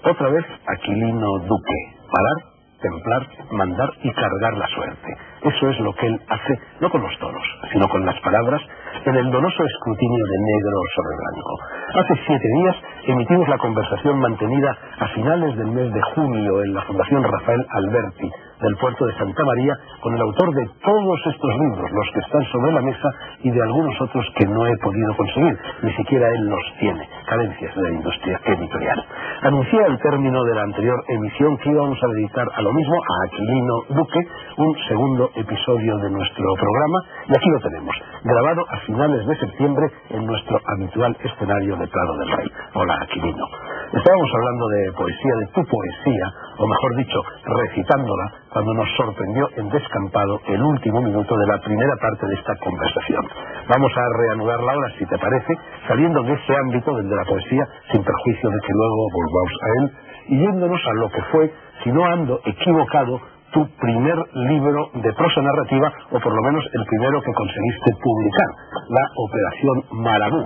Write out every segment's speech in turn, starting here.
Otra vez Aquilino Duque. Parar, templar, mandar y cargar la suerte. Eso es lo que él hace, no con los toros, sino con las palabras, en el donoso escrutinio de negro sobre blanco. Hace 7 días emitimos la conversación mantenida a finales del mes de junio en la Fundación Rafael Alberti del puerto de Santa María con el autor de todos estos libros, los que están sobre la mesa, y de algunos otros que no he podido conseguir, ni siquiera él los tiene, carencias de la industria editorial. Anuncié al término de la anterior emisión que íbamos a dedicar a lo mismo, a Aquilino Duque, un segundo episodio de nuestro programa, y aquí lo tenemos, grabado a finales de septiembre en nuestro habitual escenario de Prado del Rey. Hola, Aquilino. Estábamos hablando de poesía, de tu poesía, o mejor dicho, recitándola, cuando nos sorprendió en descampado el último minuto de la primera parte de esta conversación. Vamos a reanudarla ahora, si te parece, saliendo de ese ámbito del de la poesía, sin perjuicio de que luego volvamos a él, y yéndonos a lo que fue, si no ando equivocado, tu primer libro de prosa narrativa, o por lo menos el primero que conseguiste publicar, la Operación Marabú.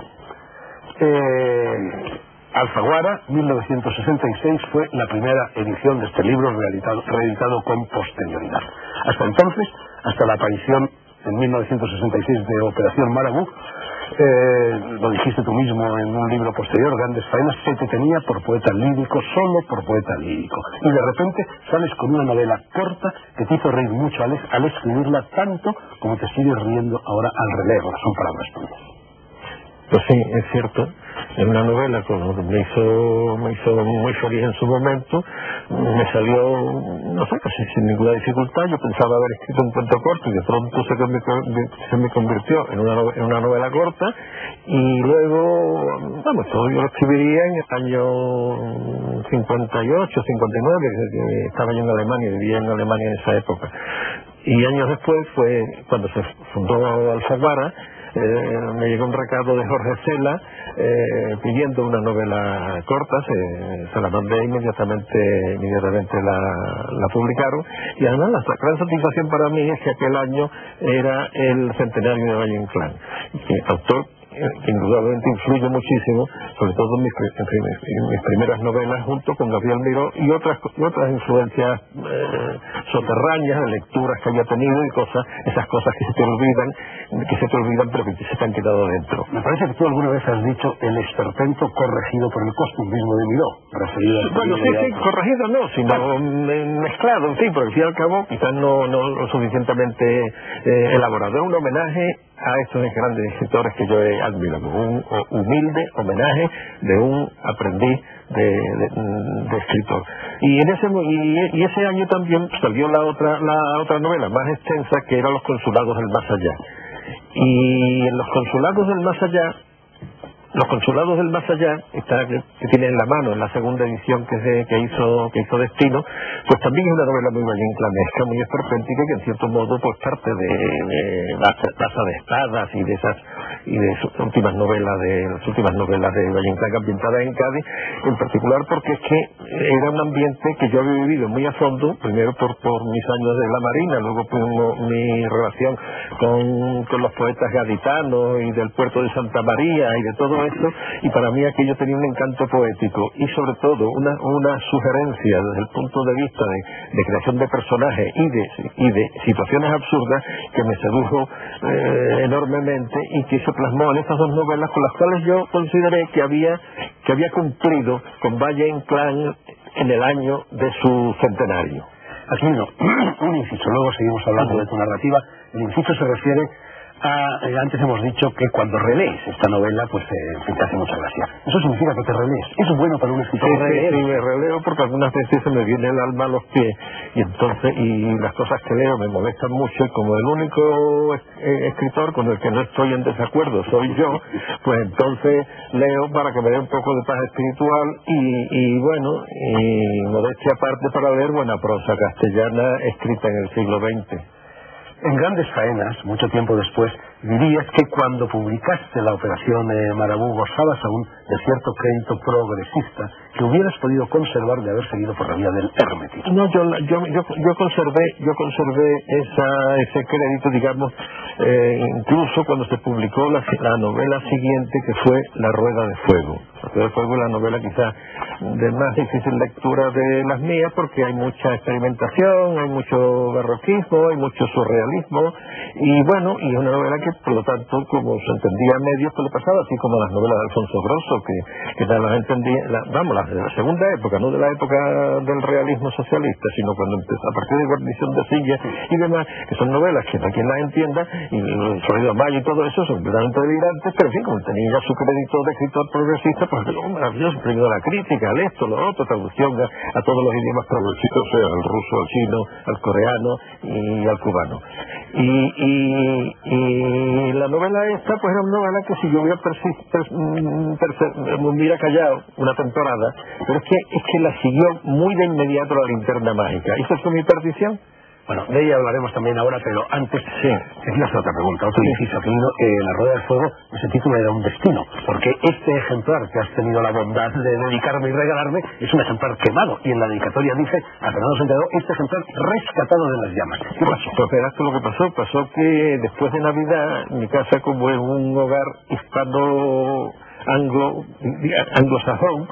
Alfaguara, 1966, fue la primera edición de este libro reeditado con posterioridad. Hasta entonces, hasta la aparición en 1966 de Operación Marabú, lo dijiste tú mismo en un libro posterior, Grandes Faenas, se te tenía por poeta lírico, solo por poeta lírico. Y de repente sales con una novela corta que te hizo reír mucho al escribirla, tanto como te sigues riendo ahora al relevo. Son palabras tuyas. Pues sí, es cierto. Es una novela que me hizo muy feliz en su momento. Me salió, no sé, casi sin ninguna dificultad. Yo pensaba haber escrito un cuento corto y de pronto se me convirtió en una novela corta. Y luego, vamos, todo yo lo escribiría en el año 58, 59, que estaba yo en Alemania, vivía en Alemania en esa época. Y años después fue cuando se fundó Alfaguara. Me llegó un recado de Jorge Cela pidiendo una novela corta, se la mandé inmediatamente la publicaron, y además la gran satisfacción para mí es que aquel año era el centenario de Valle Inclán, autor que indudablemente influye muchísimo, sobre todo en mis primeras novelas, junto con Gabriel Miró y otras influencias soterráneas, de lecturas que había tenido y esas cosas que se te olvidan pero que se te han quedado dentro. Me parece que tú alguna vez has dicho el esperpento corregido por el costumbrismo de Miró, referido a... Bueno, sí, corregido no, sino mezclado, en fin, porque al fin y al cabo quizás no lo suficientemente elaborado. Es un homenaje a estos grandes escritores que yo he admirado, un humilde homenaje de un aprendiz de escritor. Y ese año también salió la otra novela más extensa, que era Los Consulados del Más Allá. Y en Los Consulados del Más Allá, que tiene en la mano en la segunda edición que hizo Destino, pues también es una novela muy valleinclanesca, muy esperpéntica, que en cierto modo pues parte de Plaza de Espadas y de sus últimas novelas de Valle Inclán ambientadas en Cádiz, en particular porque es que era un ambiente que yo había vivido muy a fondo, primero por mis años de la Marina, luego por mi relación con los poetas gaditanos y del puerto de Santa María y de todo eso, y para mí aquello tenía un encanto poético y sobre todo una sugerencia desde el punto de vista de creación de personajes y de situaciones absurdas que me sedujo enormemente, y que se plasmó en estas dos novelas, con las cuales yo consideré que había cumplido con Valle Inclán en el año de su centenario. Aquilino, un inciso, luego seguimos hablando de tu narrativa. El inciso se refiere antes hemos dicho que cuando relees esta novela, pues te hace mucha gracia. Eso significa que te relees. ¿Eso es bueno para un escritor? Sí, me releo porque algunas veces se me viene el alma a los pies, y las cosas que leo me molestan mucho, y como el único escritor con el que no estoy en desacuerdo soy yo, pues entonces leo para que me dé un poco de paz espiritual y modestia aparte, para leer buena prosa castellana escrita en el siglo XX. En Grandes Faenas, mucho tiempo después, dirías que cuando publicaste la Operación Marabú gozabas aún de cierto crédito progresista que hubieras podido conservar de haber seguido por la vía del hermetismo. No, yo conservé ese crédito, digamos, incluso cuando se publicó la novela siguiente, que fue La Rueda de Fuego. La Rueda de Fuego es la novela quizás más difícil lectura de las mías, porque hay mucha experimentación, hay mucho barroquismo, hay mucho surrealismo, y bueno, y es una novela que, por lo tanto, como se entendía a medios, pues le pasaba así como las novelas de Alfonso Grosso, que las entendía, las de la segunda época, no de la época del realismo socialista, sino cuando empezó a partir de Guarnición de Silla y demás, que son novelas que no hay quien las entienda, y el Sonido Mayo y todo eso son completamente delirantes, pero en fin, como tenía ya su crédito de escritor progresista, pues maravilloso, premio a la crítica, al esto, lo otro, traducción a todos los idiomas progresistas, o sea, al ruso, al chino, al coreano y al cubano. Y la novela esta, pues era una novela que si yo me hubiera callado una temporada, pero es que la siguió muy de inmediato La Linterna Mágica. ¿Esa fue mi perdición? Bueno, de ella hablaremos también ahora, pero antes quería hacer otra pregunta. Otro inciso, querido, La Rueda del Fuego, ese título era un destino, porque este ejemplar que has tenido la bondad de dedicarme y regalarme es un ejemplar quemado, y en la dedicatoria dice a Fernando Santiago, este ejemplar rescatado de las llamas. ¿Qué pasó? Pues verás lo que pasó. Pasó que después de Navidad, mi casa, como es un hogar anglosajón,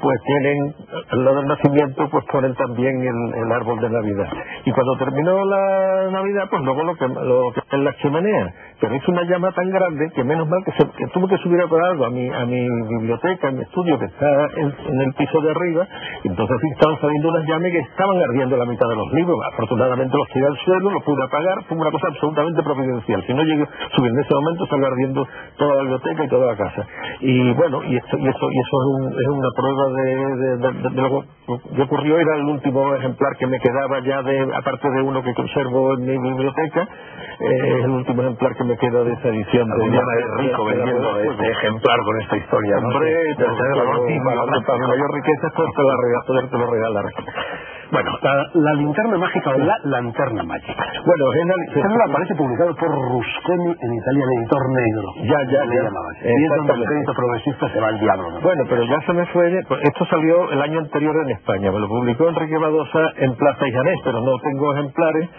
pues tienen, al lado del nacimiento, pues ponen también el árbol de Navidad. Y cuando terminó la Navidad, pues luego lo que es la chimenea. Pero es una llama tan grande que menos mal que tuve que subir a por algo a mi biblioteca, a mi estudio, que está en el piso de arriba. Y entonces estaban saliendo unas llamas que estaban ardiendo la mitad de los libros. Afortunadamente los tiré al suelo, los pude apagar. Fue una cosa absolutamente providencial. Si no llegué a subir en ese momento, salió ardiendo toda la biblioteca y toda la casa. Y bueno, y eso es una prueba de lo que ocurrió. Era el último ejemplar que me quedaba ya, aparte de uno que conservo en mi biblioteca, es el último ejemplar que me queda de esa edición. De rico vendiendo este ejemplar con esta historia, ¿no? Hombre, para mayor riqueza es podértelo regalar. Bueno, la Linterna Mágica o La Lanterna Mágica. Bueno, aparece publicado por Rusconi en Italia, el editor negro. Ya le llamaban. Y es donde el crédito progresista se va al diablo, ¿no? Bueno, pero ya se me fue. Esto salió el año anterior en España. Me lo publicó Enrique Badosa en Plaza y Janés, pero no tengo ejemplares,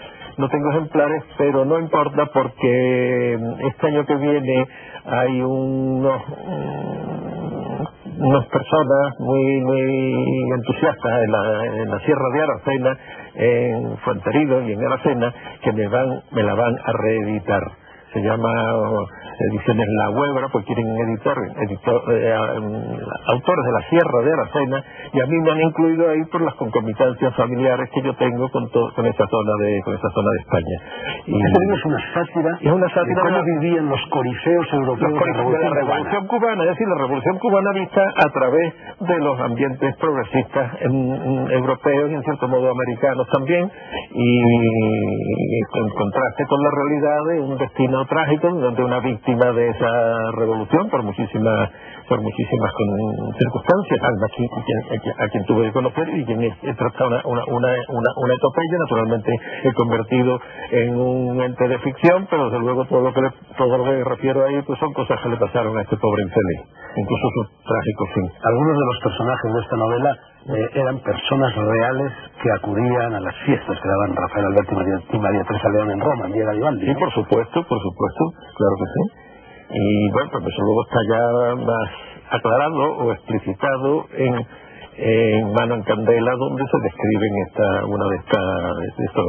pero no importa, porque este año que viene hay unas personas muy entusiastas en la Sierra de Aracena, en Fuenterido y en Aracena, que me la van a reeditar. Se llama Ediciones La Huebra, pues quieren editar autores de la Sierra de Aracena, y a mí me han incluido ahí por las concomitancias familiares que yo tengo con esta zona de España. Y esto es una sátira. Es una sátira de cómo vivían los corifeos europeos de la Revolución Cubana, es decir, la Revolución Cubana vista a través de los ambientes progresistas europeos y en cierto modo americanos también, y en contraste con la realidad de un destino trágico donde una víctima de esa revolución por muchísimas circunstancias, a quien tuve que conocer y quien he tratado una epopeya. Naturalmente he convertido en un ente de ficción, pero desde luego todo lo que refiero ahí pues son cosas que le pasaron a este pobre infeliz, incluso su trágico fin. Algunos de los personajes de esta novela eran personas reales que acudían a las fiestas que daban Rafael Alberti y María Teresa León en Roma, en Vía Garibaldi, ¿no? Sí, por supuesto, claro que sí. Y bueno, pues eso luego está ya más aclarado o explicitado en Mano en Candela, donde se describen una de estos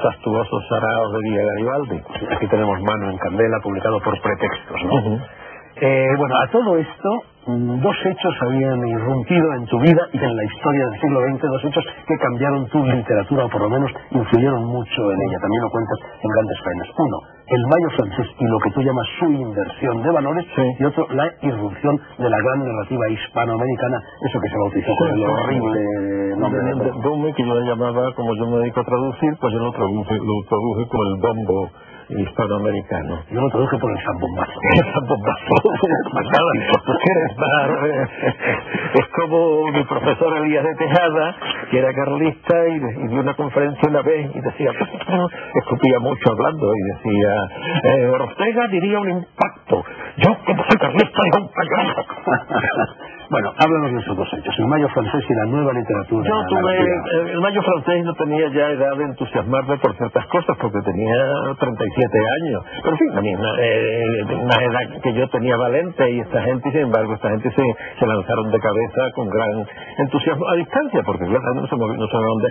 fastuosos saraos de Vía Garibaldi. Aquí tenemos Mano en Candela, publicado por Pretextos, ¿no? Bueno, a todo esto, dos hechos habían irrumpido en tu vida y en la historia del siglo XX, dos hechos que cambiaron tu literatura, o por lo menos influyeron mucho en ella. También lo cuentas en grandes faenas. Uno, el Mayo francés y lo que tú llamas su inversión de valores, y otro, la irrupción de la gran narrativa hispanoamericana, eso que se bautizó con el horrible nombre de Dume, que yo le llamaba, como yo me dedico a traducir, pues yo lo traduje con el bombo hispanoamericano. Yo lo traduje por el zambombazo. El zambombazo. Es como mi profesor Elías de Tejada, que era carlista y dio una conferencia una vez y decía, escupía mucho hablando y decía, Ortega diría un impacto. Yo, como soy carlista, digo un payaso. Bueno, Háblanos de esos dos hechos, el Mayo francés y la nueva literatura. Yo tuve, el Mayo francés no tenía ya edad de entusiasmarme por ciertas cosas, porque tenía 37 años, pero en fin, también una edad que yo tenía Valente y esta gente, y sin embargo esta gente se lanzaron de cabeza con gran entusiasmo a distancia, porque claro, no se me dónde